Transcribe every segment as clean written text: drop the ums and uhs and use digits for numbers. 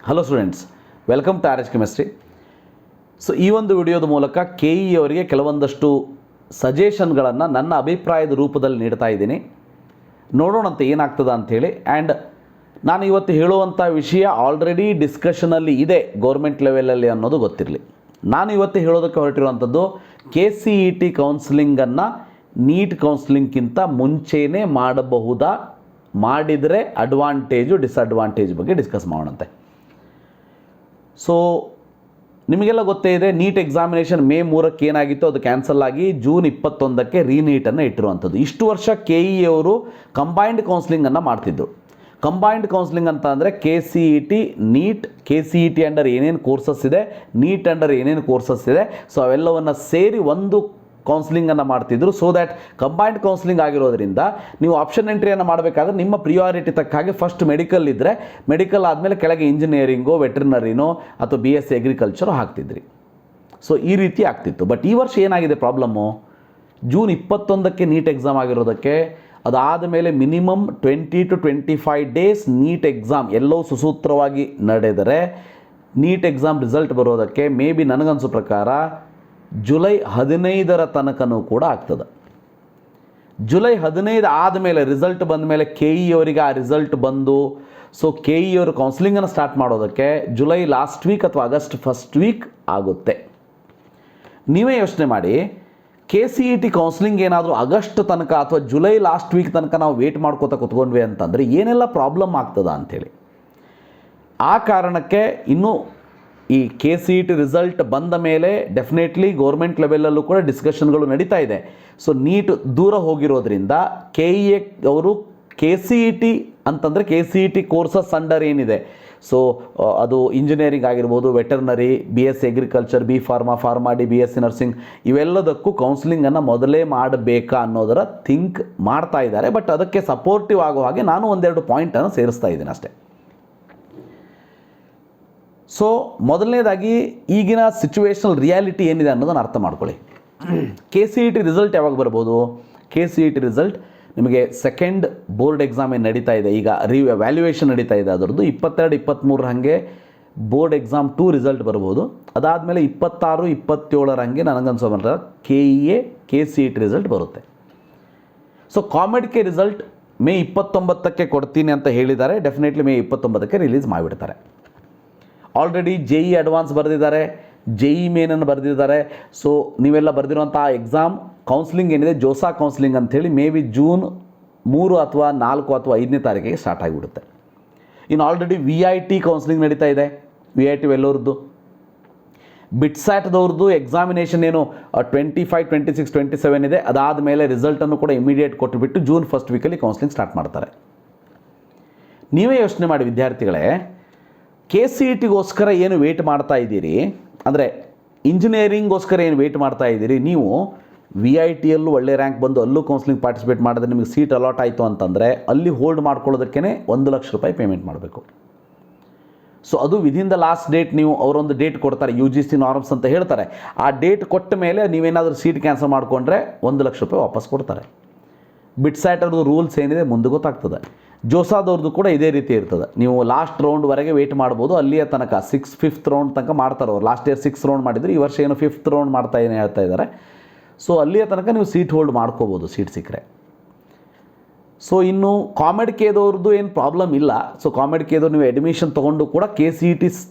Hello students, welcome to RH chemistry. So ಈ ಒಂದು ವಿಡಿಯೋದ ಮೂಲಕ ಕೆ.ಇ ಅವರಿಗೆ ಕೆಲವೊಂದಷ್ಟು ಸಜೆಷನ್ಗಳನ್ನು ನನ್ನ ಅಭಿಪ್ರಾಯದ ರೂಪದಲ್ಲಿ ನೀಡ್ತಾ ಇದ್ದೀನಿ. ನೋಡೋಣಂತೆ ಏನಾಗ್ತದ ಅಂಥೇಳಿ. ಆ್ಯಂಡ್ ನಾನು ಇವತ್ತು ಹೇಳುವಂಥ ವಿಷಯ ಆಲ್ರೆಡಿ ಡಿಸ್ಕಷನಲ್ಲಿ ಇದೆ ಗೌರ್ಮೆಂಟ್ ಲೆವೆಲಲ್ಲಿ ಅನ್ನೋದು ಗೊತ್ತಿರಲಿ. ನಾನು ಇವತ್ತು ಹೇಳೋದಕ್ಕೆ ಹೊರಟಿರುವಂಥದ್ದು KCET ಕೌನ್ಸಿಲಿಂಗನ್ನು ನೀಟ್ ಕೌನ್ಸಿಲಿಂಗ್ಗಿಂತ ಮುಂಚೆನೇ ಮಾಡಬಹುದಾ, ಮಾಡಿದರೆ ಅಡ್ವಾಂಟೇಜು ಡಿಸಡ್ವಾಂಟೇಜ್ ಬಗ್ಗೆ ಡಿಸ್ಕಸ್ ಮಾಡೋಣಂತೆ. ಸೊ ನಿಮಗೆಲ್ಲ ಗೊತ್ತೇ ಇದೆ, ನೀಟ್ ಎಕ್ಸಾಮಿನೇಷನ್ ಮೇ 3ಕ್ಕೆ ಏನಾಗಿತ್ತು ಅದು ಕ್ಯಾನ್ಸಲ್ ಆಗಿ ಜೂನ್ 21ಕ್ಕೆ ರೀನೀಟನ್ನು ಇಟ್ಟಿರುವಂಥದ್ದು. ಇಷ್ಟು ವರ್ಷ KE ಅವರು ಕಂಬೈನ್ಡ್ ಕೌನ್ಸಿಲಿಂಗನ್ನು ಮಾಡ್ತಿದ್ದರು. ಕಂಬೈನ್ಡ್ ಕೌನ್ಸಿಲಿಂಗ್ ಅಂತ ಅಂದರೆ KCET ನೀಟ್, KCET ಅಂಡರ್ ಏನೇನು ಕೋರ್ಸಸ್ ಇದೆ, ನೀಟ್ ಅಂಡರ್ ಏನೇನು ಕೋರ್ಸಸ್ ಇದೆ, ಸೊ ಅವೆಲ್ಲವನ್ನು ಸೇರಿ ಒಂದು ಕೌನ್ಸಿಲಿಂಗನ್ನು ಮಾಡ್ತಿದ್ರು. ಸೊ ದ್ಯಾಟ್ ಕಂಬೈನ್ಡ್ ಕೌನ್ಸಿಲಿಂಗ್ ಆಗಿರೋದ್ರಿಂದ ನೀವು ಆಪ್ಷನ್ ಎಂಟ್ರಿಯನ್ನು ಮಾಡಬೇಕಾದ್ರೆ ನಿಮ್ಮ ಪ್ರಿಯಾರಿಟಿ ತಕ್ಕ ಹಾಗೆ ಫಸ್ಟ್ ಮೆಡಿಕಲ್ ಇದ್ದರೆ ಮೆಡಿಕಲ್ ಆದಮೇಲೆ ಕೆಳಗೆ ಇಂಜಿನಿಯರಿಂಗೋ, ವೆಟ್ರಿನರಿನೋ ಅಥವಾ BSc ಅಗ್ರಿಕಲ್ಚರೋ ಹಾಕ್ತಿದ್ರಿ. ಸೊ ಈ ರೀತಿ ಆಗ್ತಿತ್ತು. ಬಟ್ ಈ ವರ್ಷ ಏನಾಗಿದೆ ಪ್ರಾಬ್ಲಮ್ಮು, ಜೂನ್ 21ಕ್ಕೆ ನೀಟ್ ಎಕ್ಸಾಮ್ ಆಗಿರೋದಕ್ಕೆ ಅದಾದ ಮೇಲೆ minimum 20 to 25 days NEET exam ಎಲ್ಲವೂ ಸುಸೂತ್ರವಾಗಿ ನಡೆದರೆ ನೀಟ್ ಎಕ್ಸಾಮ್ ರಿಸಲ್ಟ್ ಬರೋದಕ್ಕೆ ಮೇ ಬಿ ನನಗನ್ಸೋ ಪ್ರಕಾರ ಜುಲೈ 15ರ ತನಕನೂ ಕೂಡ ಆಗ್ತದೆ. ಜುಲೈ 15 ಆದಮೇಲೆ ರಿಸಲ್ಟ್ ಬಂದ ಮೇಲೆ KE ಅವರಿಗೆ ಆ ರಿಸಲ್ಟ್ ಬಂದು ಸೊ KE ಅವರು ಕೌನ್ಸಿಲಿಂಗನ್ನು ಸ್ಟಾರ್ಟ್ ಮಾಡೋದಕ್ಕೆ ಜುಲೈ ಲಾಸ್ಟ್ ವೀಕ್ ಅಥವಾ ಆಗಸ್ಟ್ ಫಸ್ಟ್ ವೀಕ್ ಆಗುತ್ತೆ. ನೀವೇ ಯೋಚನೆ ಮಾಡಿ, KCET ಕೌನ್ಸಿಲಿಂಗ್ ಏನಾದರೂ ಆಗಸ್ಟ್ ತನಕ ಅಥವಾ ಜುಲೈ ಲಾಸ್ಟ್ ವೀಕ್ ತನಕ ನಾವು ವೇಟ್ ಮಾಡ್ಕೋತಾ ಕೂತ್ಕೊಂಡ್ವಿ ಅಂತಂದರೆ ಏನೆಲ್ಲ ಪ್ರಾಬ್ಲಮ್ ಆಗ್ತದ ಅಂಥೇಳಿ. ಆ ಕಾರಣಕ್ಕೆ ಇನ್ನೂ ಈ KCET ರಿಸಲ್ಟ್ ಬಂದ ಮೇಲೆ ಡೆಫಿನೆಟ್ಲಿ ಗೌರ್ಮೆಂಟ್ ಲೆವೆಲಲ್ಲೂ ಕೂಡ ಡಿಸ್ಕಷನ್ಗಳು ನಡೀತಾ ಇದೆ. ಸೊ ನೀಟ್ ದೂರ ಹೋಗಿರೋದ್ರಿಂದ KE ಅವರು KCET ಅಂತಂದರೆ KCET ಕೋರ್ಸಸ್ ಅಂಡರ್ ಏನಿದೆ, ಸೊ ಅದು ಇಂಜಿನಿಯರಿಂಗ್ ಆಗಿರ್ಬೋದು, veterinary, BSc agriculture, B pharma, pharma D, BSc nursing, ಇವೆಲ್ಲದಕ್ಕೂ ಕೌನ್ಸಿಲಿಂಗನ್ನು ಮೊದಲೇ ಮಾಡಬೇಕಾ ಅನ್ನೋದರ ಥಿಂಕ್ ಮಾಡ್ತಾ ಇದ್ದಾರೆ. ಬಟ್ ಅದಕ್ಕೆ ಸಪೋರ್ಟಿವ್ ಆಗೋ ಹಾಗೆ ನಾನು ಒಂದೆರಡು ಪಾಯಿಂಟನ್ನು ಸೇರಿಸ್ತಾ ಇದ್ದೀನಿ ಅಷ್ಟೇ. ಸೊ ಮೊದಲನೇದಾಗಿ ಈಗಿನ ಸಿಚುವೇಶನಲ್ ರಿಯಾಲಿಟಿ ಏನಿದೆ ಅನ್ನೋದನ್ನು ಅರ್ಥ ಮಾಡ್ಕೊಳ್ಳಿ. KCET ರಿಸಲ್ಟ್ ಯಾವಾಗ ಬರ್ಬೋದು? KCET ರಿಸಲ್ಟ್ ನಿಮಗೆ ಸೆಕೆಂಡ್ ಬೋರ್ಡ್ ಎಕ್ಸಾಮ್ ಏನು ನಡೀತಾ ಇದೆ, ಈಗ ವ್ಯಾಲ್ಯೂಯೇಷನ್ ನಡೀತಾ ಇದೆ, ಅದರದ್ದು 22-23 ಹಾಗೆ ಬೋರ್ಡ್ ಎಕ್ಸಾಮ್ 2 ರಿಸಲ್ಟ್ ಬರ್ಬೋದು. ಅದಾದಮೇಲೆ 26-27 ಹಾಗೆ ನನಗನ್ಸೋ ಬಂದರೆ KCET ರಿಸಲ್ಟ್ ಬರುತ್ತೆ. ಸೊ ಕಾಮೆಡ್ಗೆ ರಿಸಲ್ಟ್ ಮೇ 29ಕ್ಕೆ ಕೊಡ್ತೀನಿ ಅಂತ ಹೇಳಿದ್ದಾರೆ. ಡೆಫಿನೆಟ್ಲಿ ಮೇ 29ಕ್ಕೆ ರಿಲೀಸ್ ಮಾಡಿಬಿಡ್ತಾರೆ. ಆಲ್ರೆಡಿ JE ಅಡ್ವಾನ್ಸ್ ಬರೆದಿದ್ದಾರೆ, JE ಮೇನನ್ನು ಬರೆದಿದ್ದಾರೆ. ಸೊ ನೀವೆಲ್ಲ ಬರೆದಿರುವಂಥ ಎಕ್ಸಾಮ್ ಕೌನ್ಸಿಲಿಂಗ್ ಏನಿದೆ, ಜೋಸಾ ಕೌನ್ಸಿಲಿಂಗ್ ಅಂಥೇಳಿ ಮೇ ಬಿ ಜೂನ್ 3 ಅಥವಾ 4 ಅಥವಾ 5ನೇ ತಾರೀಕಿಗೆ ಸ್ಟಾರ್ಟ್ ಆಗಿಬಿಡುತ್ತೆ. ಇನ್ನು ಆಲ್ರೆಡಿ VIT ಕೌನ್ಸಿಲಿಂಗ್ ನಡೀತಾ ಇದೆ, VIT ಎಲ್ಲರದ್ದು. ಬಿಟ್ಸ್ಯಾಟ್ದವ್ರದ್ದು ಎಕ್ಸಾಮಿನೇಷನ್ ಏನು 25, 26, 27 ಇದೆ. ಅದಾದ ಮೇಲೆ ರಿಸಲ್ಟನ್ನು ಕೂಡ ಇಮಿಡಿಯೇಟ್ ಕೊಟ್ಟುಬಿಟ್ಟು ಜೂನ್ ಫಸ್ಟ್ ವೀಕಲ್ಲಿ ಕೌನ್ಸಿಲಿಂಗ್ ಸ್ಟಾರ್ಟ್ ಮಾಡ್ತಾರೆ. ನೀವೇ ಯೋಚನೆ ಮಾಡಿ ವಿದ್ಯಾರ್ಥಿಗಳೇ, KCETಗೋಸ್ಕರ ಏನು ವೇಟ್ ಮಾಡ್ತಾ ಇದ್ದೀರಿ, ಅಂದರೆ ಇಂಜಿನಿಯರಿಂಗೋಸ್ಕರ ಏನು ವೇಟ್ ಮಾಡ್ತಾ ಇದ್ದೀರಿ, ನೀವು VITಯಲ್ಲೂ ಒಳ್ಳೆ ರ್ಯಾಂಕ್ ಬಂದು ಅಲ್ಲೂ ಕೌನ್ಸಿಲಿಂಗ್ ಪಾರ್ಟಿಸಿಪೇಟ್ ಮಾಡಿದ್ರೆ ನಿಮಗೆ ಸೀಟ್ ಅಲಾಟ್ ಆಯಿತು ಅಂತಂದರೆ ಅಲ್ಲಿ ಹೋಲ್ಡ್ ಮಾಡ್ಕೊಳ್ಳೋದಕ್ಕೇ 1 ಲಕ್ಷ ರೂಪಾಯಿ ಪೇಮೆಂಟ್ ಮಾಡಬೇಕು. ಸೊ ಅದು ವಿದಿನ್ ದ ಲಾಸ್ಟ್ ಡೇಟ್, ನೀವು ಅವರೊಂದು ಡೇಟ್ ಕೊಡ್ತಾರೆ, UGC ನಾರ್ಮ್ಸ್ ಅಂತ ಹೇಳ್ತಾರೆ. ಆ ಡೇಟ್ ಕೊಟ್ಟ ಮೇಲೆ ನೀವೇನಾದರೂ ಸೀಟ್ ಕ್ಯಾನ್ಸಲ್ ಮಾಡಿಕೊಂಡ್ರೆ 1 ಲಕ್ಷ ರೂಪಾಯಿ ವಾಪಸ್ ಕೊಡ್ತಾರೆ. ಬಿಟ್ಸ್ಯಾಟರ್ದು ರೂಲ್ಸ್ ಏನಿದೆ ಮುಂದೆ ಗೊತ್ತಾಗ್ತದೆ. ಜೋಸಾದವ್ರದ್ದು ಕೂಡ ಇದೇ ರೀತಿ ಇರ್ತದೆ. ನೀವು ಲಾಸ್ಟ್ ರೌಂಡ್ವರೆಗೆ ವೆಯ್ಟ್ ಮಾಡ್ಬೋದು, ಅಲ್ಲಿಯ ತನಕ 5th ರೌಂಡ್ ತನಕ ಮಾಡ್ತಾರೆ ಅವ್ರು. ಲಾಸ್ಟ್ ಇಯರ್ 6 ರೌಂಡ್ ಮಾಡಿದ್ರು, ಈ ವರ್ಷ ಏನು 5th ರೌಂಡ್ ಮಾಡ್ತಾ ಏನು ಹೇಳ್ತಾ ಇದ್ದಾರೆ. ಸೊ ಅಲ್ಲಿಯ ತನಕ ನೀವು ಸೀಟ್ ಹೋಲ್ಡ್ ಮಾಡ್ಕೋಬೋದು ಸೀಟ್ ಸಿಕ್ಕರೆ. ಸೊ ಇನ್ನು ಕಾಮೆಡ್ಕೆದವ್ರದ್ದು ಏನು ಪ್ರಾಬ್ಲಮ್ ಇಲ್ಲ. ಸೊ ಕಾಮೆಡ್ಕೆದವ್ರು ನೀವು ಅಡ್ಮಿಷನ್ ತೊಗೊಂಡು ಕೂಡ KCET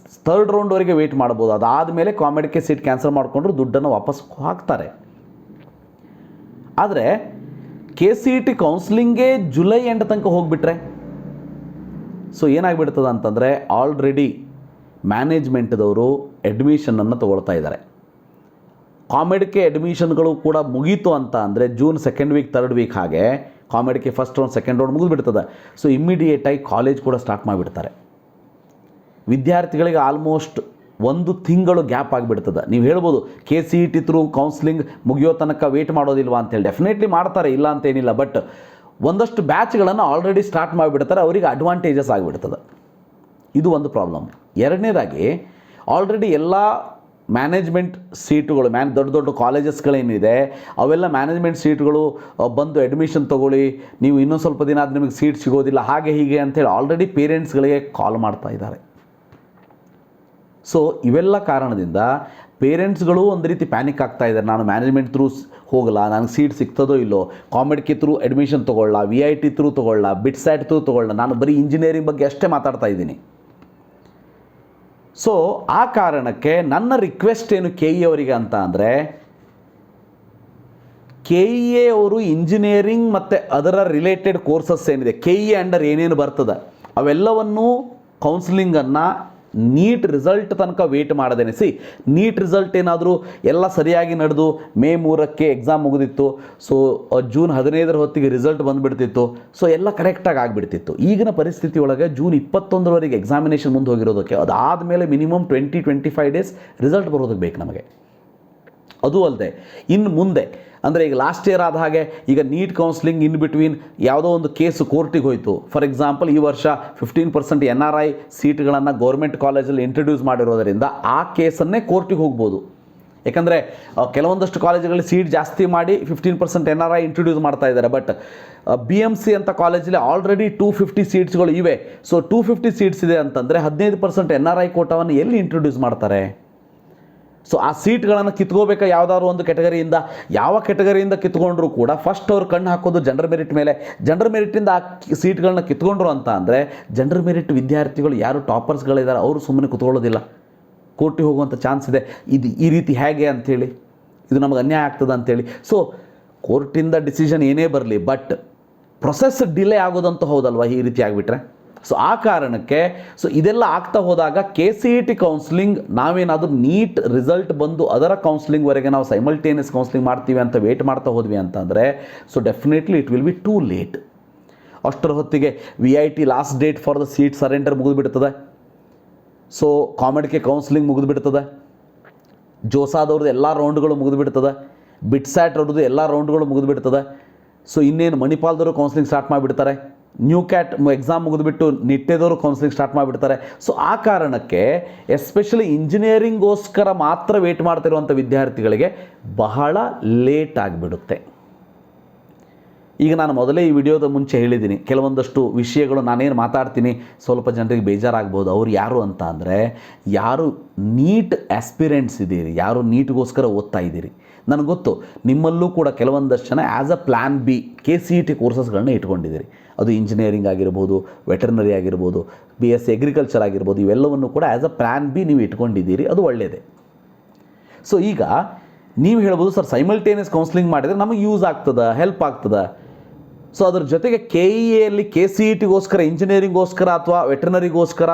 3rd ರೌಂಡ್ವರೆಗೆ ವೆಯ್ಟ್ ಮಾಡ್ಬೋದು. ಅದಾದಮೇಲೆ ಕಾಮೆಡ್ಕೆ ಸೀಟ್ ಕ್ಯಾನ್ಸಲ್ ಮಾಡಿಕೊಂಡ್ರು ದುಡ್ಡನ್ನು ವಾಪಸ್ ಹಾಕ್ತಾರೆ. ಆದರೆ KCET ಕೌನ್ಸಿಲಿಂಗೇ ಜುಲೈ ಎಂಡ್ ತನಕ ಹೋಗಿಬಿಟ್ರೆ ಸೊ ಏನಾಗಿಬಿಡ್ತದೆ ಅಂತಂದರೆ ಆಲ್ರೆಡಿ ಮ್ಯಾನೇಜ್ಮೆಂಟ್ದವರು ಅಡ್ಮಿಷನನ್ನು ತೊಗೊಳ್ತಾ ಇದ್ದಾರೆ. ಕಾಮೆಡ್ಕೆ ಅಡ್ಮಿಷನ್ಗಳು ಕೂಡ ಮುಗೀತು ಅಂತ ಅಂದರೆ June 2nd week 3rd week ಹಾಗೆ COMEDK first round second round ಮುಗಿದ್ಬಿಡ್ತದೆ. ಸೊ ಇಮ್ಮಿಡಿಯೇಟಾಗಿ ಕಾಲೇಜ್ ಕೂಡ ಸ್ಟಾರ್ಟ್ ಮಾಡಿಬಿಡ್ತಾರೆ. ವಿದ್ಯಾರ್ಥಿಗಳಿಗೆ ಆಲ್ಮೋಸ್ಟ್ 1 ತಿಂಗಳು ಗ್ಯಾಪ್ ಆಗಿಬಿಡ್ತದೆ. ನೀವು ಹೇಳ್ಬೋದು KCET ಥ್ರೂ ಕೌನ್ಸಿಲಿಂಗ್ ಮುಗಿಯೋ ತನಕ ವೇಟ್ ಮಾಡೋದಿಲ್ವಾ ಅಂತೇಳಿ. ಡೆಫಿನೆಟ್ಲಿ ಮಾಡ್ತಾರೆ, ಇಲ್ಲ ಅಂತೇನಿಲ್ಲ. ಬಟ್ ಒಂದಷ್ಟು ಬ್ಯಾಚ್ಗಳನ್ನು ಆಲ್ರೆಡಿ ಸ್ಟಾರ್ಟ್ ಮಾಡಿಬಿಡ್ತಾರೆ, ಅವರಿಗೆ ಅಡ್ವಾಂಟೇಜಸ್ ಆಗಿಬಿಡ್ತದೆ. ಇದು ಒಂದು ಪ್ರಾಬ್ಲಮ್. ಎರಡನೇದಾಗಿ ಆಲ್ರೆಡಿ ಎಲ್ಲ ಮ್ಯಾನೇಜ್ಮೆಂಟ್ ಸೀಟುಗಳು, ದೊಡ್ಡ ದೊಡ್ಡ ಕಾಲೇಜಸ್ಗಳೇನಿದೆ ಅವೆಲ್ಲ ಮ್ಯಾನೇಜ್ಮೆಂಟ್ ಸೀಟ್ಗಳು ಬಂದು ಅಡ್ಮಿಷನ್ ತೊಗೊಳ್ಳಿ, ನೀವು ಇನ್ನೊಂದು ಸ್ವಲ್ಪ ದಿನ ಆದ ನಿಮಗೆ ಸೀಟ್ ಸಿಗೋದಿಲ್ಲ, ಹಾಗೆ ಹೀಗೆ ಅಂಥೇಳಿ ಆಲ್ರೆಡಿ ಪೇರೆಂಟ್ಸ್ಗಳಿಗೆ ಕಾಲ್ ಮಾಡ್ತಾ ಇದ್ದಾರೆ. ಸೊ ಇವೆಲ್ಲ ಕಾರಣದಿಂದ ಪೇರೆಂಟ್ಸ್ಗಳು ಒಂದು ರೀತಿ ಪ್ಯಾನಿಕ್ ಆಗ್ತಾ ಇದ್ದಾರೆ. ನಾನು ಮ್ಯಾನೇಜ್ಮೆಂಟ್ ಥ್ರೂ ಹೋಗಲ್ಲ, ನನಗೆ ಸೀಟ್ ಸಿಗ್ತದೋ ಇಲ್ಲೋ, ಕಾಮೆಡ್ಕೆ ಥ್ರೂ ಅಡ್ಮಿಷನ್ ತೊಗೊಳ್ಳ, VIT ಥ್ರೂ ತೊಗೊಳ್ಳ, ಬಿಟ್ಸ್ಯಾಟ್ ಥ್ರೂ ತೊಗೊಳ್ಳ, ನಾನು ಬರೀ ಇಂಜಿನಿಯರಿಂಗ್ ಬಗ್ಗೆ ಅಷ್ಟೇ ಮಾತಾಡ್ತಾ ಇದ್ದೀನಿ. ಸೊ ಆ ಕಾರಣಕ್ಕೆ ನನ್ನ ರಿಕ್ವೆಸ್ಟ್ ಏನು KE ಅವರಿಗೆ ಅಂತ ಅಂದರೆ, KE ಅವರು ಇಂಜಿನಿಯರಿಂಗ್ ಮತ್ತು ಅದರ ರಿಲೇಟೆಡ್ ಕೋರ್ಸಸ್ ಏನಿದೆ, KE ಅಂಡರ್ ಏನೇನು ಬರ್ತದೆ ಅವೆಲ್ಲವನ್ನೂ ಕೌನ್ಸಿಲಿಂಗನ್ನು ನೀಟ್ ರಿಸಲ್ಟ್ ತನಕ ವೇಟ್ ಮಾಡದೇನೆ. ನೀಟ್ ರಿಸಲ್ಟ್ ಏನಾದರೂ ಎಲ್ಲ ಸರಿಯಾಗಿ ನಡೆದು ಮೇ 3ಕ್ಕೆ ಎಕ್ಸಾಮ್ ಮುಗಿದಿತ್ತು, ಸೊ ಜೂನ್ 15ರ ಹೊತ್ತಿಗೆ ರಿಸಲ್ಟ್ ಬಂದುಬಿಡ್ತಿತ್ತು, ಸೊ ಎಲ್ಲ ಕರೆಕ್ಟಾಗಿ ಆಗಿಬಿಡ್ತಿತ್ತು. ಈಗಿನ ಪರಿಸ್ಥಿತಿ ಒಳಗೆ ಜೂನ್ 21ರವರೆಗೆ ಎಕ್ಸಾಮಿನೇಷನ್ ಮುಂದೆ ಹೋಗಿರೋದಕ್ಕೆ, ಅದಾದಮೇಲೆ ಮಿನಿಮಮ್ 20-25 ಡೇಸ್ ರಿಸಲ್ಟ್ ಬರೋದಕ್ಕೆ ಬೇಕು ನಮಗೆ. ಅದು ಅಲ್ಲದೆ ಇನ್ನು ಮುಂದೆ ಅಂದರೆ ಈಗ ಲಾಸ್ಟ್ ಇಯರ್ ಆದ ಹಾಗೆ ಈಗ ನೀಟ್ ಕೌನ್ಸಿಲಿಂಗ್ ಇನ್ ಬಿಟ್ವೀನ್ ಯಾವುದೋ ಒಂದು ಕೇಸು ಕೋರ್ಟಿಗೆ ಹೋಯಿತು. ಫಾರ್ ಎಕ್ಸಾಂಪಲ್, ಈ ವರ್ಷ 15% NRI ಸೀಟ್ಗಳನ್ನು ಗೌರ್ಮೆಂಟ್ ಕಾಲೇಜಲ್ಲಿ ಇಂಟ್ರೊಡ್ಯೂಸ್ ಮಾಡಿರೋದರಿಂದ ಆ ಕೇಸನ್ನೇ ಕೋರ್ಟಿಗೆ ಹೋಗ್ಬೋದು. ಯಾಕಂದರೆ ಕೆಲವೊಂದಷ್ಟು ಕಾಲೇಜುಗಳಲ್ಲಿ ಸೀಟ್ ಜಾಸ್ತಿ ಮಾಡಿ 15% NRI ಇಂಟ್ರೊಡ್ಯೂಸ್ ಮಾಡ್ತಾ ಇದ್ದಾರೆ. ಬಟ್ BMC ಅಂತ ಕಾಲೇಜಲ್ಲಿ ಆಲ್ರೆಡಿ 250 ಸೀಟ್ಸ್ಗಳು ಇವೆ. ಸೊ 250 ಸೀಟ್ಸ್ ಇದೆ ಅಂತಂದರೆ 15% NRI ಕೋಟಾವನ್ನು ಎಲ್ಲಿ ಇಂಟ್ರೊಡ್ಯೂಸ್ ಮಾಡ್ತಾರೆ? ಸೊ ಆ ಸೀಟ್ಗಳನ್ನು ಕಿತ್ಕೋಬೇಕಾ ಯಾವುದಾದ್ರು ಒಂದು ಕೆಟಗರಿಯಿಂದ? ಯಾವ ಕೆಟಗರಿಯಿಂದ ಕಿತ್ಕೊಂಡ್ರೂ ಕೂಡ ಫಸ್ಟ್ ಅವ್ರು ಕಣ್ಣು ಹಾಕೋದು ಜನರಲ್ ಮೆರಿಟ್ ಮೇಲೆ. ಜನರಲ್ ಮೆರಿಟಿಂದ ಆ ಸೀಟ್ಗಳನ್ನ ಕಿತ್ಕೊಂಡ್ರು ಅಂತ ಅಂದರೆ ಜನರಲ್ ಮೆರಿಟ್ ವಿದ್ಯಾರ್ಥಿಗಳು ಯಾರು ಟಾಪರ್ಸ್ಗಳಿದ್ದಾರೆ ಅವರು ಸುಮ್ಮನೆ ಕುತ್ಕೊಳ್ಳೋದಿಲ್ಲ, ಕೋರ್ಟಿಗೆ ಹೋಗುವಂಥ ಚಾನ್ಸ್ ಇದೆ. ಇದು ಈ ರೀತಿ ಹೇಗೆ ಅಂಥೇಳಿ, ಇದು ನಮಗೆ ಅನ್ಯಾಯ ಆಗ್ತದೆ ಅಂಥೇಳಿ. ಸೊ ಕೋರ್ಟಿಂದ ಡಿಸಿಷನ್ ಏನೇ ಬರಲಿ, ಬಟ್ ಪ್ರೊಸೆಸ್ ಡಿಲೇ ಆಗೋದಂತೂ ಹೌದಲ್ವ ಈ ರೀತಿ ಆಗಿಬಿಟ್ರೆ? ಸೊ ಆ ಕಾರಣಕ್ಕೆ ಸೊ ಇದೆಲ್ಲ ಆಗ್ತಾ ಹೋದಾಗ KCET ಕೌನ್ಸಿಲಿಂಗ್ ನಾವೇನಾದರೂ ನೀಟ್ ರಿಸಲ್ಟ್ ಬಂದು ಅದರ ಕೌನ್ಸಿಲಿಂಗ್ವರೆಗೆ ನಾವು ಸೈಮಲ್ಟೇನಿಯಸ್ ಕೌನ್ಸಿಲಿಂಗ್ ಮಾಡ್ತೀವಿ ಅಂತ ವೇಟ್ ಮಾಡ್ತಾ ಹೋದ್ವಿ ಅಂತಂದರೆ so definitely it will be too late. ಅಷ್ಟರ ಹೊತ್ತಿಗೆ VIT last date for the seat surrender ಮುಗಿದುಬಿಡ್ತದೆ. ಸೊ ಕಾಮೆಡ್ಗೆ ಕೌನ್ಸಿಲಿಂಗ್ ಮುಗಿದುಬಿಡ್ತದೆ. ಜೋಸಾದವ್ರದ್ದು ಎಲ್ಲ ರೌಂಡ್ಗಳು ಮುಗಿದುಬಿಡ್ತದೆ. ಬಿಟ್ಸ್ಯಾಟ್ ಅವ್ರದ್ದು ಎಲ್ಲ ರೌಂಡ್ಗಳು ಮುಗಿದುಬಿಡ್ತದೆ. ಸೊ ಇನ್ನೇನು ಮಣಿಪಾಲ್ದವರು ಕೌನ್ಸಿಲಿಂಗ್ ಸ್ಟಾರ್ಟ್ ಮಾಡಿಬಿಡ್ತಾರೆ. ನ್ಯೂ ಕ್ಯಾಟ್ ಎಕ್ಸಾಮ್ ಮುಗಿದುಬಿಟ್ಟು ನಿಟ್ಟೆದವರು ಕೌನ್ಸಿಲಿಂಗ್ ಸ್ಟಾರ್ಟ್ ಮಾಡಿಬಿಡ್ತಾರೆ. ಸೊ ಆ ಕಾರಣಕ್ಕೆ ಎಸ್ಪೆಷಲಿ ಇಂಜಿನಿಯರಿಂಗೋಸ್ಕರ ಮಾತ್ರ ವೇಟ್ ಮಾಡ್ತಿರುವಂಥ ವಿದ್ಯಾರ್ಥಿಗಳಿಗೆ ಬಹಳ ಲೇಟ್ ಆಗಿಬಿಡುತ್ತೆ. ಈಗ ನಾನು ಮೊದಲೇ ಈ ವಿಡಿಯೋದ ಮುಂಚೆ ಹೇಳಿದ್ದೀನಿ, ಕೆಲವೊಂದಷ್ಟು ವಿಷಯಗಳು ನಾನೇನು ಮಾತಾಡ್ತೀನಿ ಸ್ವಲ್ಪ ಜನರಿಗೆ ಬೇಜಾರಾಗ್ಬೋದು. ಅವ್ರು ಯಾರು ಅಂತ ಅಂದರೆ, ಯಾರು ನೀಟ್ ಆಸ್ಪಿರೆಂಟ್ಸ್ ಇದ್ದೀರಿ, ಯಾರು ನೀಟ್ಗೋಸ್ಕರ ಓದ್ತಾ ಇದ್ದೀರಿ. ನನಗೆ ಗೊತ್ತು ನಿಮ್ಮಲ್ಲೂ ಕೂಡ ಕೆಲವೊಂದಷ್ಟು ಜನ as a plan B KCET ಕೋರ್ಸಸ್ಗಳನ್ನ ಇಟ್ಕೊಂಡಿದ್ದೀರಿ. ಅದು ಇಂಜಿನಿಯರಿಂಗ್ ಆಗಿರ್ಬೋದು, ವೆಟರ್ನರಿ ಆಗಿರ್ಬೋದು, BSc ಅಗ್ರಿಕಲ್ಚರ್ ಆಗಿರ್ಬೋದು, ಇವೆಲ್ಲವನ್ನು ಕೂಡ ಆ್ಯಸ್ ಅ ಪ್ಲ್ಯಾನ್ B ನೀವು ಇಟ್ಕೊಂಡಿದ್ದೀರಿ. ಅದು ಒಳ್ಳೆಯದೇ. ಸೊ ಈಗ ನೀವು ಹೇಳ್ಬೋದು, ಸರ್ ಸೈಮಲ್ಟೇನಿಯಸ್ ಕೌನ್ಸಿಲಿಂಗ್ ಮಾಡಿದರೆ ನಮಗೆ ಯೂಸ್ ಆಗ್ತದೆ, ಹೆಲ್ಪ್ ಆಗ್ತದೆ. ಸೊ ಅದ್ರ ಜೊತೆಗೆ KEAಯಲ್ಲಿ KCETಗೋಸ್ಕರ, ಇಂಜಿನಿಯರಿಂಗೋಸ್ಕರ ಅಥವಾ ವೆಟರ್ನರಿಗೋಸ್ಕರ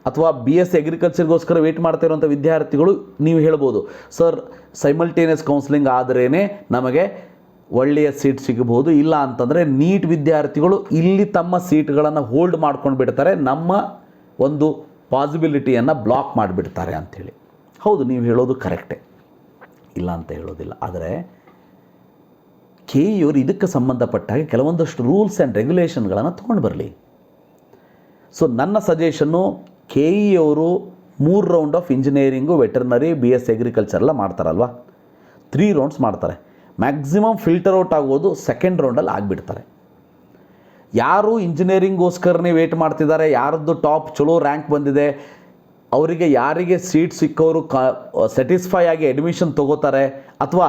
ಅಥವಾ BSc ಅಗ್ರಿಕಲ್ಚರ್ಗೋಸ್ಕರ ವೇಟ್ ಮಾಡ್ತಾ ಇರುವಂಥ ವಿದ್ಯಾರ್ಥಿಗಳು ನೀವು ಹೇಳ್ಬೋದು, ಸರ್ ಸೈಮಲ್ಟೇನಿಯಸ್ ಕೌನ್ಸಿಲಿಂಗ್ ಆದ್ರೇ ನಮಗೆ ಒಳ್ಳೆಯ ಸೀಟ್ ಸಿಗಬಹುದು, ಇಲ್ಲ ಅಂತಂದರೆ ನೀಟ್ ವಿದ್ಯಾರ್ಥಿಗಳು ಇಲ್ಲಿ ತಮ್ಮ ಸೀಟ್ಗಳನ್ನು ಹೋಲ್ಡ್ ಮಾಡ್ಕೊಂಡು ಬಿಡ್ತಾರೆ, ನಮ್ಮ ಒಂದು ಪಾಸಿಬಿಲಿಟಿಯನ್ನು ಬ್ಲಾಕ್ ಮಾಡಿಬಿಡ್ತಾರೆ ಅಂಥೇಳಿ. ಹೌದು, ನೀವು ಹೇಳೋದು ಕರೆಕ್ಟೇ, ಇಲ್ಲ ಅಂತ ಹೇಳೋದಿಲ್ಲ. ಆದರೆ KE ಅವರು ಇದಕ್ಕೆ ಸಂಬಂಧಪಟ್ಟಾಗ ಕೆಲವೊಂದಷ್ಟು ರೂಲ್ಸ್ ಆ್ಯಂಡ್ ರೆಗ್ಯುಲೇಷನ್ಗಳನ್ನು ತೊಗೊಂಡು ಬರಲಿ. ಸೊ ನನ್ನ ಸಜೆಷನ್ನು, KE ಅವರು 3 round of engineering, veterinary, BSc agriculture ಎಲ್ಲ ಮಾಡ್ತಾರಲ್ವ, 3 ರೌಂಡ್ಸ್ ಮಾಡ್ತಾರೆ. ಮ್ಯಾಕ್ಸಿಮಮ್ ಫಿಲ್ಟರ್ ಔಟ್ ಆಗೋದು ಸೆಕೆಂಡ್ ರೌಂಡಲ್ಲಿ ಆಗಿಬಿಡ್ತಾರೆ. ಯಾರು ಇಂಜಿನಿಯರಿಂಗೋಸ್ಕರನೇ ವೇಟ್ ಮಾಡ್ತಿದ್ದಾರೆ, ಯಾರದ್ದು ಟಾಪ್ ಚಲೋ ರ್ಯಾಂಕ್ ಬಂದಿದೆ, ಅವರಿಗೆ ಯಾರಿಗೆ ಸೀಟ್ ಸಿಕ್ಕವರು ಸ್ಯಾಟಿಸ್ಫೈ ಆಗಿ ಅಡ್ಮಿಷನ್ ತೊಗೋತಾರೆ, ಅಥವಾ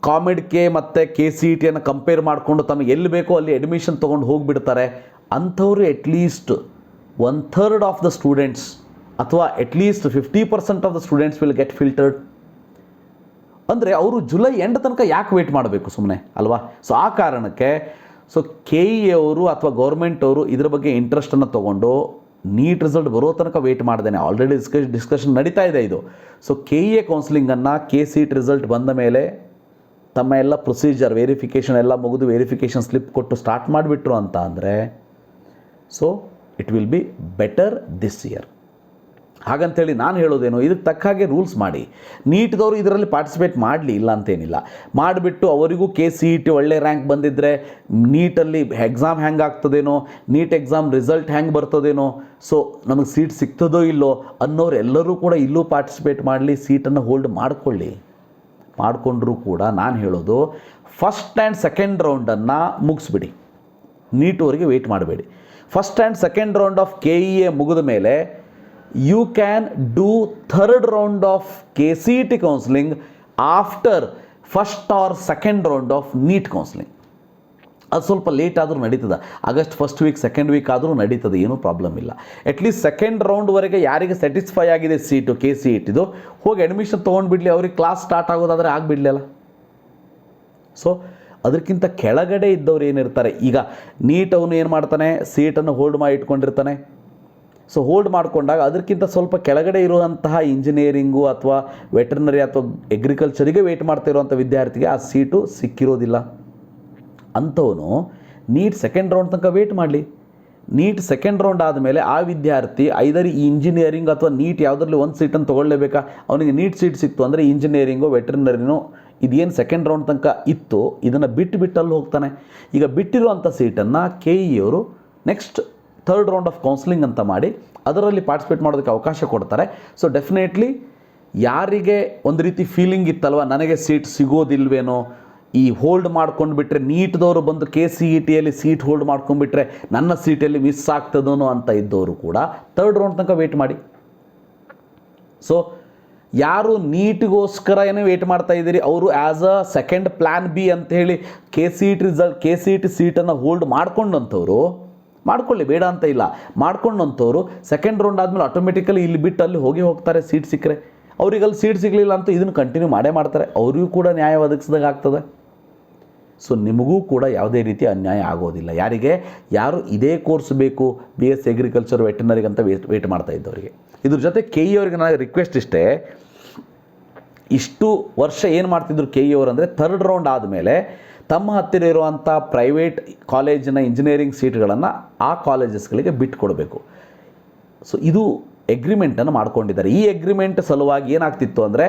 ಕಾಮೆಡ್ಗೆ ಮತ್ತು KCETಯನ್ನು ಕಂಪೇರ್ ಮಾಡಿಕೊಂಡು ತಮಗೆ ಎಲ್ಲಿ ಬೇಕೋ ಅಲ್ಲಿ ಅಡ್ಮಿಷನ್ ತೊಗೊಂಡು ಹೋಗಿಬಿಡ್ತಾರೆ, ಅಂಥವ್ರು ಅಟ್ಲೀಸ್ಟ್ 1/3 ಆಫ್ ದ ಸ್ಟೂಡೆಂಟ್ಸ್ ಅಥವಾ at least 50% of the students will get filtered. ಅಂದರೆ ಅವರು ಜುಲೈ ಎಂಡ್ ತನಕ ಯಾಕೆ ವೇಟ್ ಮಾಡಬೇಕು ಸುಮ್ಮನೆ ಅಲ್ವಾ? ಸೊ ಆ ಕಾರಣಕ್ಕೆ ಸೊ KE ಅವರು ಅಥವಾ ಗೌರ್ಮೆಂಟ್ ಅವರು ಇದ್ರ ಬಗ್ಗೆ ಇಂಟ್ರೆಸ್ಟನ್ನು ತೊಗೊಂಡು ನೀಟ್ ರಿಸಲ್ಟ್ ಬರೋ ತನಕ ವೇಟ್ ಮಾಡ್ದೇನೆ, ಆಲ್ರೆಡಿ ಡಿಸ್ಕಷನ್ ನಡೀತಾ ಇದೆ ಇದು. ಸೊ KE ಕೌನ್ಸಿಲಿಂಗನ್ನು KCET ರಿಸಲ್ಟ್ ಬಂದ ಮೇಲೆ ತಮ್ಮ ಎಲ್ಲ ಪ್ರೊಸೀಜರ್ ವೆರಿಫಿಕೇಷನ್ ಎಲ್ಲ ಮುಗಿದು ವೆರಿಫಿಕೇಷನ್ ಸ್ಲಿಪ್ ಕೊಟ್ಟು ಸ್ಟಾರ್ಟ್ ಮಾಡಿಬಿಟ್ರು ಅಂತ ಅಂದರೆ so it will be better this year. ಹಾಗಂತೇಳಿ ನಾನು ಹೇಳೋದೇನು, ಇದಕ್ಕೆ ತಕ್ಕ ಹಾಗೆ ರೂಲ್ಸ್ ಮಾಡಿ. ನೀಟ್ದವರು ಇದರಲ್ಲಿ ಪಾರ್ಟಿಸಿಪೇಟ್ ಮಾಡಲಿ, ಇಲ್ಲ ಅಂತೇನಿಲ್ಲ, ಮಾಡಿಬಿಟ್ಟು ಅವರಿಗೂ KCET ಒಳ್ಳೆ ರ್ಯಾಂಕ್ ಬಂದಿದ್ದರೆ ನೀಟಲ್ಲಿ ಎಕ್ಸಾಮ್ ಹೆಂಗೆ ಆಗ್ತದೇನೋ, ನೀಟ್ ಎಕ್ಸಾಮ್ ರಿಸಲ್ಟ್ ಹೆಂಗೆ ಬರ್ತದೇನೋ, ಸೊ ನಮಗೆ ಸೀಟ್ ಸಿಗ್ತದೋ ಇಲ್ಲೋ ಅನ್ನೋರು ಎಲ್ಲರೂ ಕೂಡ ಇಲ್ಲೂ ಪಾರ್ಟಿಸಿಪೇಟ್ ಮಾಡಲಿ, ಸೀಟನ್ನು ಹೋಲ್ಡ್ ಮಾಡಿಕೊಳ್ಳಿ. ಮಾಡಿಕೊಂಡ್ರೂ ಕೂಡ ನಾನು ಹೇಳೋದು, ಫಸ್ಟ್ ಆ್ಯಂಡ್ ಸೆಕೆಂಡ್ ರೌಂಡನ್ನು ಮುಗಿಸ್ಬಿಡಿ, ನೀಟ್ವರೆಗೆ ವೆಯ್ಟ್ ಮಾಡಬೇಡಿ. First and second round of KEA ಮುಗಿದ ಮೇಲೆ you can do third round of KCET counselling after first or second round of NEET counselling. ಅದು ಸ್ವಲ್ಪ ಲೇಟ್ ಆದರೂ ನಡೀತದೆ, August first week second week ಆದರೂ ನಡೀತದೆ, ಏನೂ ಪ್ರಾಬ್ಲಮ್ ಇಲ್ಲ. ಅಟ್ಲೀಸ್ಟ್ ಸೆಕೆಂಡ್ ರೌಂಡ್ವರೆಗೆ ಯಾರಿಗೆ ಸ್ಯಾಟಿಸ್ಫೈ ಆಗಿದೆ ಸೀಟು KCETದು ಹೋಗಿ ಅಡ್ಮಿಷನ್ ತೊಗೊಂಡ್ಬಿಡ್ಲಿ, ಅವ್ರಿಗೆ ಕ್ಲಾಸ್ ಸ್ಟಾರ್ಟ್ ಆಗೋದಾದರೆ ಆಗಿಬಿಡ್ಲಿಲ್ಲ. ಸೊ ಅದಕ್ಕಿಂತ ಕೆಳಗಡೆ ಇದ್ದವ್ರು ಏನಿರ್ತಾರೆ, ಈಗ ನೀಟ್ ಅವನು ಏನು ಮಾಡ್ತಾನೆ, ಸೀಟನ್ನು ಹೋಲ್ಡ್ ಮಾಡಿ ಇಟ್ಕೊಂಡಿರ್ತಾನೆ. ಸೊ ಹೋಲ್ಡ್ ಮಾಡಿಕೊಂಡಾಗ ಅದಕ್ಕಿಂತ ಸ್ವಲ್ಪ ಕೆಳಗಡೆ ಇರುವಂತಹ ಇಂಜಿನಿಯರಿಂಗು ಅಥವಾ ವೆಟರ್ನರಿ ಅಥವಾ ಅಗ್ರಿಕಲ್ಚರಿಗೆ ವೆಯ್ಟ್ ಮಾಡ್ತಾ ಇರುವಂಥ ವಿದ್ಯಾರ್ಥಿಗೆ ಆ ಸೀಟು ಸಿಕ್ಕಿರೋದಿಲ್ಲ. ಅಂಥವನು ನೀಟ್ ಸೆಕೆಂಡ್ ರೌಂಡ್ ತನಕ ವೆಯ್ಟ್ ಮಾಡಲಿ. ನೀಟ್ ಸೆಕೆಂಡ್ ರೌಂಡ್ ಆದಮೇಲೆ ಆ ವಿದ್ಯಾರ್ಥಿ ಐದರ್ ಈ ಇಂಜಿನಿಯರಿಂಗ್ ಅಥವಾ ನೀಟ್ ಯಾವುದರಲ್ಲಿ ಒಂದು ಸೀಟನ್ನು ತೊಗೊಳ್ಳೇಬೇಕಾ, ಅವನಿಗೆ ನೀಟ್ ಸೀಟ್ ಸಿಕ್ತು ಅಂದರೆ ಇಂಜಿನಿಯರಿಂಗು ವೆಟರ್ನರಿನೋ ಇದೇನು ಸೆಕೆಂಡ್ ರೌಂಡ್ ತನಕ ಇತ್ತು ಇದನ್ನು ಬಿಟ್ಟಲ್ಲಿ ಹೋಗ್ತಾನೆ. ಈಗ ಬಿಟ್ಟಿರುವಂಥ ಸೀಟನ್ನು KE ಅವರು next third round of counselling ಅಂತ ಮಾಡಿ ಅದರಲ್ಲಿ ಪಾರ್ಟಿಸಿಪೇಟ್ ಮಾಡೋದಕ್ಕೆ ಅವಕಾಶ ಕೊಡ್ತಾರೆ. ಸೊ ಡೆಫಿನೆಟ್ಲಿ ಯಾರಿಗೆ ಒಂದು ರೀತಿ ಫೀಲಿಂಗ್ ಇತ್ತಲ್ವ, ನನಗೆ ಸೀಟ್ ಸಿಗೋದಿಲ್ವೇನೋ, ಈ ಹೋಲ್ಡ್ ಮಾಡ್ಕೊಂಡು ಬಿಟ್ಟರೆ ನೀಟ್ದವರು ಬಂದು KCETಯಲ್ಲಿ ಸೀಟ್ ಹೋಲ್ಡ್ ಮಾಡ್ಕೊಂಡ್ಬಿಟ್ರೆ ನನ್ನ ಸೀಟಲ್ಲಿ ಮಿಸ್ ಆಗ್ತದೋ ಅಂತ ಇದ್ದವರು ಕೂಡ ಥರ್ಡ್ ರೌಂಡ್ ತನಕ ವೆಯ್ಟ್ ಮಾಡಿ. ಸೊ ಯಾರು ನೀಟ್ಗೋಸ್ಕರ ಏನೋ ವೆಯ್ಟ್ ಮಾಡ್ತಾ ಇದ್ದೀರಿ ಅವರು as a second plan B ಅಂತ ಹೇಳಿ KCET ಸೀಟನ್ನು ಹೋಲ್ಡ್ ಮಾಡ್ಕೊಂಡಂಥವ್ರು ಮಾಡ್ಕೊಳ್ಳಿ, ಬೇಡ ಅಂತ ಇಲ್ಲ, ಮಾಡ್ಕೊಂಡಂಥವ್ರು ಸೆಕೆಂಡ್ ರೌಂಡ್ ಆದಮೇಲೆ ಆಟೋಮೆಟಿಕಲಿ ಇಲ್ಲಿ ಬಿಟ್ಟು ಅಲ್ಲಿ ಹೋಗ್ತಾರೆ ಸೀಟ್ ಸಿಕ್ಕರೆ. ಅವ್ರಿಗೆ ಅಲ್ಲಿ ಸೀಟ್ ಸಿಗಲಿಲ್ಲ ಅಂತ ಇದನ್ನು ಕಂಟಿನ್ಯೂ ಮಾಡ್ತಾರೆ, ಅವರಿಗೂ ಕೂಡ ನ್ಯಾಯ ಒದಗಿಸಿದಾಗ ಆಗ್ತದೆ. ಸೊ ನಿಮಗೂ ಕೂಡ ಯಾವುದೇ ರೀತಿ ಅನ್ಯಾಯ ಆಗೋದಿಲ್ಲ. ಯಾರು ಇದೇ ಕೋರ್ಸ್ ಬೇಕು BSc ಅಗ್ರಿಕಲ್ಚರ್ ವೆಟರ್ನರಿಗೆ ಅಂತ ವೇಟ್ ಮಾಡ್ತಾ ಇದ್ದವರಿಗೆ. ಇದ್ರ ಜೊತೆ KE ಅವರಿಗೆ ನನಗೆ ರಿಕ್ವೆಸ್ಟ್ ಇಷ್ಟೇ, ಇಷ್ಟು ವರ್ಷ ಏನು ಮಾಡ್ತಿದ್ರು KE ಅವರು ಅಂದರೆ ಥರ್ಡ್ ರೌಂಡ್ ಆದಮೇಲೆ ತಮ್ಮ ಹತ್ತಿರ ಇರುವಂಥ ಪ್ರೈವೇಟ್ ಕಾಲೇಜಿನ ಇಂಜಿನಿಯರಿಂಗ್ ಸೀಟ್ಗಳನ್ನು ಆ ಕಾಲೇಜಸ್ಗಳಿಗೆ ಬಿಟ್ಟುಕೊಡಬೇಕು. ಸೊ ಇದು ಎಗ್ರಿಮೆಂಟನ್ನು ಮಾಡ್ಕೊಂಡಿದ್ದಾರೆ. ಈ ಎಗ್ರಿಮೆಂಟ್ ಸಲುವಾಗಿ ಏನಾಗ್ತಿತ್ತು ಅಂದರೆ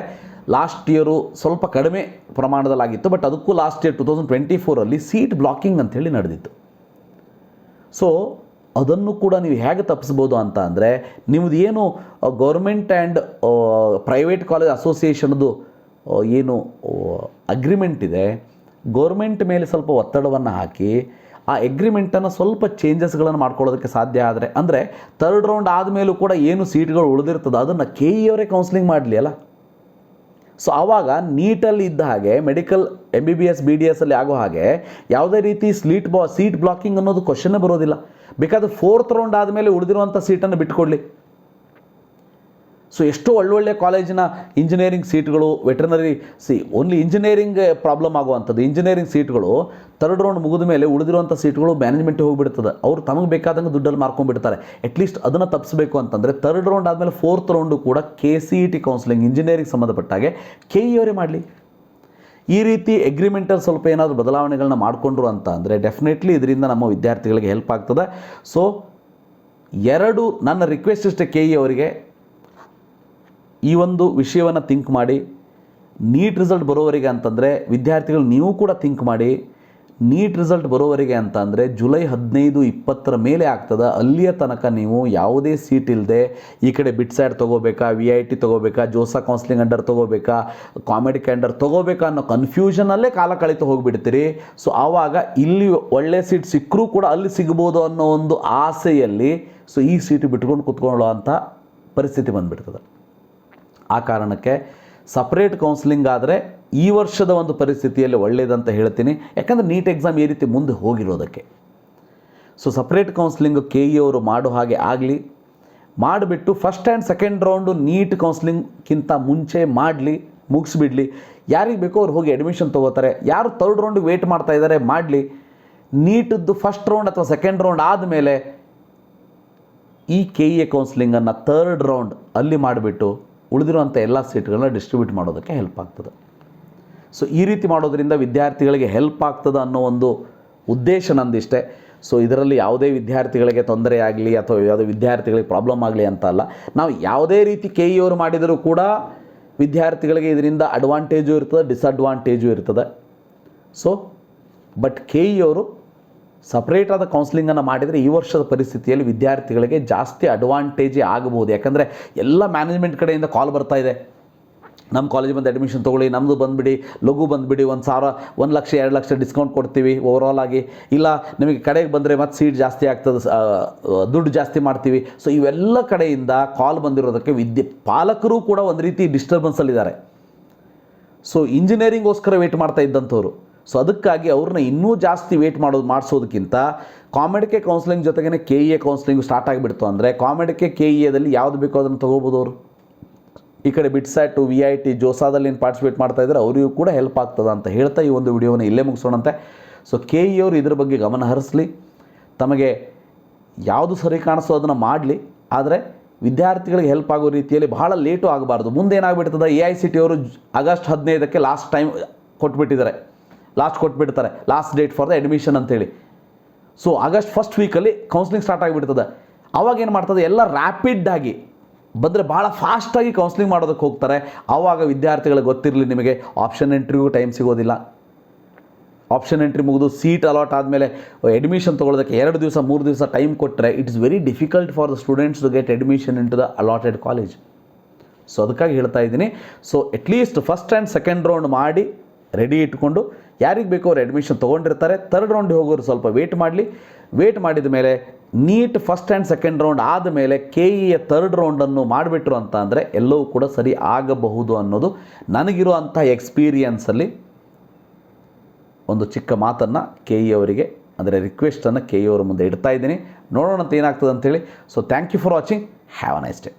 ಲಾಸ್ಟ್ ಇಯರು ಸ್ವಲ್ಪ ಕಡಿಮೆ ಪ್ರಮಾಣದಲ್ಲಾಗಿತ್ತು, ಬಟ್ ಅದಕ್ಕೂ ಲಾಸ್ಟ್ ಇಯರ್ 2024 ಸೀಟ್ ಬ್ಲಾಕಿಂಗ್ ಅಂಥೇಳಿ ನಡೆದಿತ್ತು. ಸೊ ಅದನ್ನು ಕೂಡ ನೀವು ಹೇಗೆ ತಪ್ಪಿಸ್ಬೋದು ಅಂತ ಅಂದರೆ ನಿಮ್ಮದು ಏನು ಗೌರ್ಮೆಂಟ್ ಆ್ಯಂಡ್ ಪ್ರೈವೇಟ್ ಕಾಲೇಜ್ ಅಸೋಸಿಯೇಷನ್ದು ಏನು ಅಗ್ರಿಮೆಂಟ್ ಇದೆ, ಗೌರ್ಮೆಂಟ್ ಮೇಲೆ ಸ್ವಲ್ಪ ಒತ್ತಡವನ್ನು ಹಾಕಿ ಆ ಎಗ್ರಿಮೆಂಟನ್ನು ಸ್ವಲ್ಪ ಚೇಂಜಸ್ಗಳನ್ನು ಮಾಡ್ಕೊಳ್ಳೋದಕ್ಕೆ ಸಾಧ್ಯ ಆದರೆ, ಅಂದರೆ ಥರ್ಡ್ ರೌಂಡ್ ಆದಮೇಲೂ ಕೂಡ ಏನು ಸೀಟ್ಗಳು ಉಳಿದಿರ್ತದೆ ಅದನ್ನು KE ಅವರೇ ಕೌನ್ಸಿಲಿಂಗ್ ಮಾಡಲಿ ಅಲ್ಲ. ಸೊ ಆವಾಗ ನೀಟಲ್ಲಿ ಇದ್ದ ಹಾಗೆ ಮೆಡಿಕಲ್ MBBS BDS ಅಲ್ಲಿ ಆಗೋ ಹಾಗೆ ಯಾವುದೇ ರೀತಿ ಸೀಟ್ ಬ್ಲಾಕಿಂಗ್ ಅನ್ನೋದು ಕ್ವಶನ್ನೇ ಬರೋದಿಲ್ಲ. ಬೇಕಾದ್ರೆ ಫೋರ್ತ್ ರೌಂಡ್ ಆದಮೇಲೆ ಉಳಿದಿರುವಂಥ ಸೀಟನ್ನು ಬಿಟ್ಕೊಡ್ಲಿ. ಸೊ ಎಷ್ಟೋ ಒಳ್ಳೊಳ್ಳೆ ಕಾಲೇಜಿನ ಇಂಜಿನಿಯರಿಂಗ್ ಸೀಟ್ಗಳು ವೆಟರ್ನರಿ ಓನ್ಲಿ ಇಂಜಿನಿಯರಿಂಗ್ ಪ್ರಾಬ್ಲಮ್ ಆಗುವಂಥದ್ದು. ಇಂಜಿನಿಯರಿಂಗ್ ಸೀಟ್ಗಳು ಥರ್ಡ್ ರೌಂಡ್ ಮುಗಿದ ಮೇಲೆ ಉಳಿದಿರುವಂಥ ಸೀಟ್ಗಳು ಮ್ಯಾನೇಜ್ಮೆಂಟಿಗೆ ಹೋಗಿಬಿಡ್ತದೆ, ಅವ್ರು ತಮಗೆ ಬೇಕಾದಂಗೆ ದುಡ್ಡಲ್ಲಿ ಮಾರ್ಕೊಂಡ್ಬಿಡ್ತಾರೆ. ಅಟ್ಲೀಸ್ಟ್ ಅದನ್ನು ತಪ್ಪಿಸಬೇಕು ಅಂತಂದರೆ ಥರ್ಡ್ ರೌಂಡ್ ಆದಮೇಲೆ ಫೋರ್ತ್ ರೌಂಡು ಕೂಡ KCET ಕೌನ್ಸಿಲಿಂಗ್ ಇಂಜಿನಿಯರಿಂಗ್ ಸಂಬಂಧಪಟ್ಟಾಗೆ KE ಅವರೇ ಮಾಡಲಿ. ಈ ರೀತಿ ಎಗ್ರಿಮೆಂಟಲ್ಲಿ ಸ್ವಲ್ಪ ಏನಾದರೂ ಬದಲಾವಣೆಗಳನ್ನ ಮಾಡಿಕೊಂಡ್ರು ಅಂತ ಅಂದರೆ ಡೆಫಿನೆಟ್ಲಿ ಇದರಿಂದ ನಮ್ಮ ವಿದ್ಯಾರ್ಥಿಗಳಿಗೆ ಹೆಲ್ಪ್ ಆಗ್ತದೆ. ಸೊ ನನ್ನ ರಿಕ್ವೆಸ್ಟ್ ಇಷ್ಟೇ KE ಅವರಿಗೆ, ಈ ಒಂದು ವಿಷಯವನ್ನು ಥಿಂಕ್ ಮಾಡಿ. ನೀಟ್ ರಿಸಲ್ಟ್ ಬರೋವರೆಗೆ ಅಂತಂದರೆ ವಿದ್ಯಾರ್ಥಿಗಳು ನೀವು ಕೂಡ ಥಿಂಕ್ ಮಾಡಿ. ನೀಟ್ ರಿಸಲ್ಟ್ ಬರೋವರೆಗೆ ಅಂತ ಅಂದರೆ ಜುಲೈ 15-20 ಮೇಲೆ ಆಗ್ತದೆ. ಅಲ್ಲಿಯ ತನಕ ನೀವು ಯಾವುದೇ ಸೀಟ್ ಇಲ್ಲದೆ ಈ ಕಡೆ ಬಿಟ್ಸ್ಯಾಡ್ ತೊಗೋಬೇಕಾ, VIT ತೊಗೋಬೇಕಾ, ಜೋಸಾ ಕೌನ್ಸಿಲಿಂಗ್ ಅಂಡರ್ ತೊಗೋಬೇಕಾ, ಕಾಮೆಡಿಕ್ ಅಂಡರ್ ತೊಗೋಬೇಕಾ ಅನ್ನೋ ಕನ್ಫ್ಯೂಷನಲ್ಲೇ ಕಾಲ ಕಳೀತು ಹೋಗಿಬಿಡ್ತೀರಿ. ಸೊ ಆವಾಗ ಇಲ್ಲಿ ಒಳ್ಳೆ ಸೀಟ್ ಸಿಕ್ಕರೂ ಕೂಡ ಅಲ್ಲಿ ಸಿಗ್ಬೋದು ಅನ್ನೋ ಒಂದು ಆಸೆಯಲ್ಲಿ ಸೊ ಈ ಸೀಟು ಬಿಟ್ಕೊಂಡು ಕೂತ್ಕೊಳ್ಳೋ ಅಂಥ ಪರಿಸ್ಥಿತಿ ಬಂದುಬಿಡ್ತದೆ. ಆ ಕಾರಣಕ್ಕೆ ಸಪ್ರೇಟ್ ಕೌನ್ಸಿಲಿಂಗ್ ಆದರೆ ಈ ವರ್ಷದ ಒಂದು ಪರಿಸ್ಥಿತಿಯಲ್ಲಿ ಒಳ್ಳೆಯದಂತ ಹೇಳ್ತೀನಿ, ಯಾಕಂದರೆ ನೀಟ್ ಎಕ್ಸಾಮ್ ಈ ರೀತಿ ಮುಂದೆ ಹೋಗಿರೋದಕ್ಕೆ. ಸೊ ಸಪ್ರೇಟ್ ಕೌನ್ಸಿಲಿಂಗು KE ಅವರು ಮಾಡೋ ಹಾಗೆ ಆಗಲಿ, ಮಾಡಿಬಿಟ್ಟು first and second round NEET ಕೌನ್ಸಿಲಿಂಗ್ಗಿಂತ ಮುಂಚೆ ಮಾಡಲಿ, ಮುಗಿಸ್ಬಿಡಲಿ. ಯಾರಿಗೆ ಬೇಕೋ ಅವ್ರು ಹೋಗಿ ಅಡ್ಮಿಷನ್ ತೊಗೋತಾರೆ. ಯಾರು ಥರ್ಡ್ ರೌಂಡಿಗೆ ವೇಟ್ ಮಾಡ್ತಾ ಇದ್ದಾರೆ ಮಾಡಲಿ. ನೀಟದ್ದು ಫಸ್ಟ್ ರೌಂಡ್ ಅಥವಾ ಸೆಕೆಂಡ್ ರೌಂಡ್ ಆದಮೇಲೆ ಈ KE ಕೌನ್ಸಿಲಿಂಗನ್ನು ಥರ್ಡ್ ರೌಂಡ್ ಅಲ್ಲಿ ಮಾಡಿಬಿಟ್ಟು ಉಳಿದಿರುವಂಥ ಎಲ್ಲ ಸೀಟ್ಗಳನ್ನ ಡಿಸ್ಟ್ರಿಬ್ಯೂಟ್ ಮಾಡೋದಕ್ಕೆ ಹೆಲ್ಪ್ ಆಗ್ತದೆ. ಸೊ ಈ ರೀತಿ ಮಾಡೋದ್ರಿಂದ ವಿದ್ಯಾರ್ಥಿಗಳಿಗೆ ಹೆಲ್ಪ್ ಆಗ್ತದೆ ಅನ್ನೋ ಒಂದು ಉದ್ದೇಶ ನಂದಿಷ್ಟೇ. ಸೊ ಇದರಲ್ಲಿ ಯಾವುದೇ ವಿದ್ಯಾರ್ಥಿಗಳಿಗೆ ತೊಂದರೆ ಆಗಲಿ ಅಥವಾ ಯಾವುದೇ ವಿದ್ಯಾರ್ಥಿಗಳಿಗೆ ಪ್ರಾಬ್ಲಮ್ ಆಗಲಿ ಅಂತ ಅಲ್ಲ. ನಾವು ಯಾವುದೇ ರೀತಿ KE ಅವರು ಮಾಡಿದರೂ ಕೂಡ ವಿದ್ಯಾರ್ಥಿಗಳಿಗೆ ಇದರಿಂದ ಅಡ್ವಾಂಟೇಜು ಇರ್ತದೆ, ಡಿಸಡ್ವಾಂಟೇಜು ಇರ್ತದೆ. ಸೊ ಬಟ್ KE ಅವರು ಸಪ್ರೇಟ್ ಆದ ಕೌನ್ಸಿಲಿಂಗನ್ನು ಮಾಡಿದರೆ ಈ ವರ್ಷದ ಪರಿಸ್ಥಿತಿಯಲ್ಲಿ ವಿದ್ಯಾರ್ಥಿಗಳಿಗೆ ಜಾಸ್ತಿ ಅಡ್ವಾಂಟೇಜೇ ಆಗಬಹುದು. ಯಾಕಂದರೆ ಎಲ್ಲ ಮ್ಯಾನೇಜ್ಮೆಂಟ್ ಕಡೆಯಿಂದ ಕಾಲ್ ಬರ್ತಾ ಇದೆ, ನಮ್ಮ ಕಾಲೇಜಿಗೆ ಬಂದು ಅಡ್ಮಿಷನ್ ತೊಗೊಳ್ಳಿ, ನಮ್ಮದು ಬಂದುಬಿಡಿ, ಲಘು ಬಂದುಬಿಡಿ, 1,000 1 ಲಕ್ಷ 2 ಲಕ್ಷ ಡಿಸ್ಕೌಂಟ್ ಕೊಡ್ತೀವಿ ಓವರಾಲ್ ಆಗಿ, ಇಲ್ಲ ನಿಮಗೆ ಕಡೆಗೆ ಬಂದರೆ ಮತ್ತೆ ಸೀಟ್ ಜಾಸ್ತಿ ಆಗ್ತದೆ, ದುಡ್ಡು ಜಾಸ್ತಿ ಮಾಡ್ತೀವಿ. ಸೊ ಇವೆಲ್ಲ ಕಡೆಯಿಂದ ಕಾಲ್ ಬಂದಿರೋದಕ್ಕೆ ಪಾಲಕರು ಕೂಡ ಒಂದು ರೀತಿ ಡಿಸ್ಟರ್ಬೆನ್ಸಲ್ಲಿದ್ದಾರೆ. ಸೊ ಇಂಜಿನಿಯರಿಂಗೋಸ್ಕರ ವೇಟ್ ಮಾಡ್ತಾ ಇದ್ದಂಥವ್ರು. ಸೊ ಅದಕ್ಕಾಗಿ ಅವ್ರನ್ನ ಇನ್ನೂ ಜಾಸ್ತಿ ವೇಟ್ ಮಾಡಿಸೋದಕ್ಕಿಂತ ಕಾಮೆಡಿಕೆ ಕೌನ್ಸಿಲಿಂಗ್ ಜೊತೆಗೇ KEA ಕೌನ್ಸಿಲಿಂಗ್ ಸ್ಟಾರ್ಟ್ ಆಗಿಬಿಡ್ತು ಅಂದರೆ ಕಾಮೆಡಿಕೆ KEAದಲ್ಲಿ ಯಾವುದು ಬೇಕೋ ಅದನ್ನು ತೊಗೋಬೋದು ಅವರು. ಈ ಕಡೆ ಬಿಟ್ಸ್ಯಾಟ್ VIT ಜೋಸಾದಲ್ಲಿ ಏನು ಪಾರ್ಟಿಸಿಪೇಟ್ ಮಾಡ್ತಾಯಿದ್ದಾರೆ ಅವರಿಗೂ ಕೂಡ ಹೆಲ್ಪ್ ಆಗ್ತದೆ ಅಂತ ಹೇಳ್ತಾ ಈ ಒಂದು ವಿಡಿಯೋವನ್ನು ಇಲ್ಲೇ ಮುಗಿಸೋಣಂತೆ. ಸೊ KEA ಅವರು ಇದ್ರ ಬಗ್ಗೆ ಗಮನ ಹರಿಸಲಿ, ತಮಗೆ ಯಾವುದು ಸರಿ ಕಾಣಿಸೋ ಅದನ್ನು ಮಾಡಲಿ, ಆದರೆ ವಿದ್ಯಾರ್ಥಿಗಳಿಗೆ ಹೆಲ್ಪ್ ಆಗೋ ರೀತಿಯಲ್ಲಿ ಬಹಳ ಲೇಟು ಆಗಬಾರ್ದು. ಮುಂದೇನಾಗ್ಬಿಡ್ತದೆ, AICTE ಅವರು ಆಗಸ್ಟ್ 15ಕ್ಕೆ ಲಾಸ್ಟ್ ಟೈಮ್ ಕೊಟ್ಬಿಟ್ಟಿದ್ದಾರೆ, ಕೊಟ್ಬಿಡ್ತಾರೆ last date for the admission ಅಂತೇಳಿ. ಸೊ ಆಗಸ್ಟ್ ಫಸ್ಟ್ ವೀಕಲ್ಲಿ ಕೌನ್ಸಿಲಿಂಗ್ ಸ್ಟಾರ್ಟ್ ಆಗಿಬಿಡ್ತದೆ. ಆವಾಗ ಏನು ಮಾಡ್ತದೆ, ಎಲ್ಲ ರ್ಯಾಪಿಡ್ಡಾಗಿ ಬಂದರೆ ಭಾಳ ಫಾಸ್ಟಾಗಿ ಕೌನ್ಸಿಲಿಂಗ್ ಮಾಡೋದಕ್ಕೆ ಹೋಗ್ತಾರೆ. ಆವಾಗ ವಿದ್ಯಾರ್ಥಿಗಳಿಗೆ ಗೊತ್ತಿರಲಿ, ನಿಮಗೆ ಆಪ್ಷನ್ ಎಂಟ್ರಿಗೂ ಟೈಮ್ ಸಿಗೋದಿಲ್ಲ. ಆಪ್ಷನ್ ಎಂಟ್ರಿ ಮುಗಿದು ಸೀಟ್ ಅಲಾಟ್ ಆದಮೇಲೆ ಅಡ್ಮಿಷನ್ ತೊಗೊಳೋದಕ್ಕೆ 2 ದಿವಸ 3 ದಿವಸ ಟೈಮ್ ಕೊಟ್ಟರೆ it is very difficult for the students to get admission into the allotted college. So ಅದಕ್ಕಾಗಿ ಹೇಳ್ತಾ ಇದ್ದೀನಿ. So at least first and second round ಮಾಡಿ ರೆಡಿ ಇಟ್ಕೊಂಡು ಯಾರಿಗೆ ಬೇಕೋ ಅವ್ರು ಅಡ್ಮಿಷನ್ ತೊಗೊಂಡಿರ್ತಾರೆ. ಥರ್ಡ್ ರೌಂಡಿಗೆ ಹೋಗೋರು ಸ್ವಲ್ಪ ವೇಟ್ ಮಾಡಲಿ. ವೇಟ್ ಮಾಡಿದ ಮೇಲೆ NEET first and second round ಆದಮೇಲೆ KEA ಥರ್ಡ್ ರೌಂಡನ್ನು ಮಾಡಿಬಿಟ್ರು ಅಂತ ಅಂದರೆ ಎಲ್ಲವೂ ಕೂಡ ಸರಿ ಆಗಬಹುದು ಅನ್ನೋದು ನನಗಿರುವಂಥ ಎಕ್ಸ್ಪೀರಿಯನ್ಸಲ್ಲಿ ಒಂದು ಚಿಕ್ಕ ಮಾತನ್ನು KEA ಅವರಿಗೆ, ಅಂದರೆ ರಿಕ್ವೆಸ್ಟನ್ನು KEA ಅವರ ಮುಂದೆ ಇಡ್ತಾ ಇದ್ದೀನಿ. ನೋಡೋಣ ಅಂತ ಏನಾಗ್ತದೆ ಅಂಥೇಳಿ. So thank you for watching. Have a nice day.